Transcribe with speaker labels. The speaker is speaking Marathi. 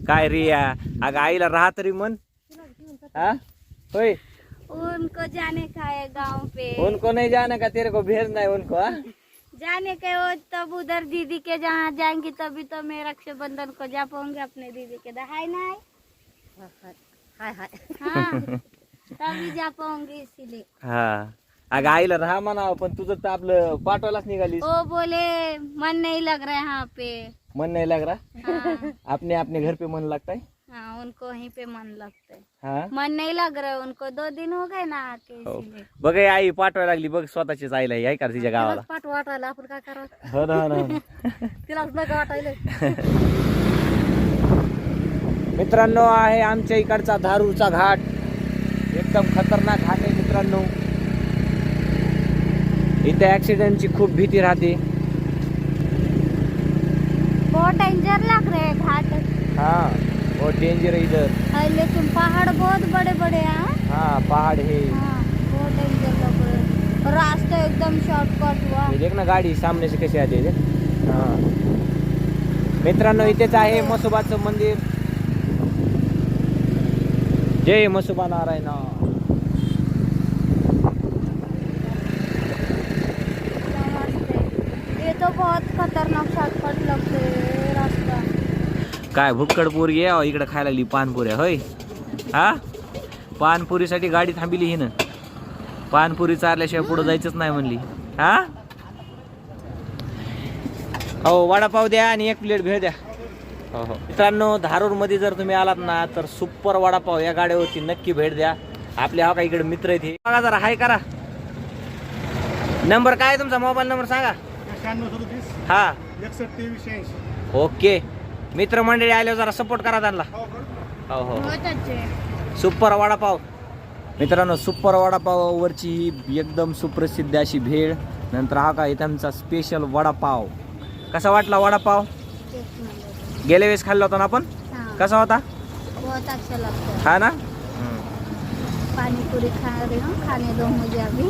Speaker 1: काय रिया, अगं आईला राहा तरी मन. हाँ होय,
Speaker 2: उनको जाने का है गाँव पे,
Speaker 1: उनको नहीं जाने का, तेरे को भेजना है उनको. हाँ
Speaker 2: जाने के वो तब उधर दीदी के जहाँ जाएंगी तभी तो मैं रक्षाबंधन को जा पाऊंगी अपने दीदी के हाय ना हाय हाय हाँ तभी जा पाऊंगी इसीलिए.
Speaker 1: हा, अगं आईला राहा म्हणावं, पण तुझं तर आपलं पाठवायलाच निघाली.
Speaker 2: वो बोले मन नहीं लग रहा है यहाँ पे.
Speaker 1: मन नहीं लग रहा.
Speaker 2: हाँ,
Speaker 1: अपने अपने घर पे मन लगता है.
Speaker 2: हाँ उनको वहीं पे मन लगता है.
Speaker 1: हाँ
Speaker 2: मन नहीं लग रहा है उनको, 2 दिन हो गए ना आके
Speaker 1: हो.
Speaker 2: इसीलिए.
Speaker 1: बघ हे आई पाठवायला लागली बघ स्वतःचीच आईला, आहे का तिच्या गावाला.
Speaker 2: पाठ वाटायला आपण काय करावं,
Speaker 1: हो ना हो ना.
Speaker 2: तिलाच नका वाटायला.
Speaker 1: मित्रांनो, आहे आमच्या इकडचा धारूरचा घाट, एकदम खतरनाक घाट आहे मित्रांनो. इथे ऍक्सिडेंटची खूप भीती राहते.
Speaker 2: बहुत डेंजर लग रहे हैं घाट.
Speaker 1: हाँ बहुत डेंजर है इधर.
Speaker 2: लेकिन पहाड़ बहुत बड़े बड़े हैं.
Speaker 1: हाँ पहाड़ है.
Speaker 2: हाँ बहुत डेंजर लग रहे हैं. रास्ता एकदम शॉर्टकट हुआ.
Speaker 1: हे देख ना गाडी सामने से कशी आते. हाँ मित्रांनो, इथेच आहे म्हसोबाचं मंदिर. जय म्हसोबा नारायण.
Speaker 2: ये तो बहुत खतरनाक शॉर्टकट लगते है रास्ता.
Speaker 1: काय भुक्कड पोरगी आहे इकडे खायला लागली पानपुऱ्या. होय हा, पानपुरीसाठी गाडी थांबिली हिनं. पानपुरी चारल्याशिवाय पुढे जायचंच नाही म्हणली. हा हो, वडापाव द्या आणि 1 प्लेट भेळ द्या. हो हो मित्रांनो, धारूर मध्ये जर तुम्ही आलात ना तर सुपर वडापाव या गाड्यावरती नक्की भेट द्या. आपल्या हा इकडे मित्र आहेत, बघा जरा हाय करा. नंबर काय आहे तुमचा, मोबाईल नंबर सांगा.
Speaker 3: 9637
Speaker 1: हा
Speaker 3: 612380.
Speaker 1: ओके. मित्रमंडळी आल्यावर जरा सपोर्ट करा त्यांना. हो हो
Speaker 2: बहुत अच्छे.
Speaker 1: सुपर वडापाव मित्रांनो, सुपर वडापाववरची एकदम सुप्रसिद्ध अशी भेळ. नंतर हा काय त्यांचा स्पेशल वडापाव. कसा वाटला वडापाव? गेल्या वेळेस खाल्ला होता ना आपण,
Speaker 2: हाँ,
Speaker 1: कसा होता?
Speaker 2: बहुत अच्छा लगता है.
Speaker 1: हा ना.
Speaker 2: पानी पूरी खा रही हूँ, खाने दो मुझे अभी.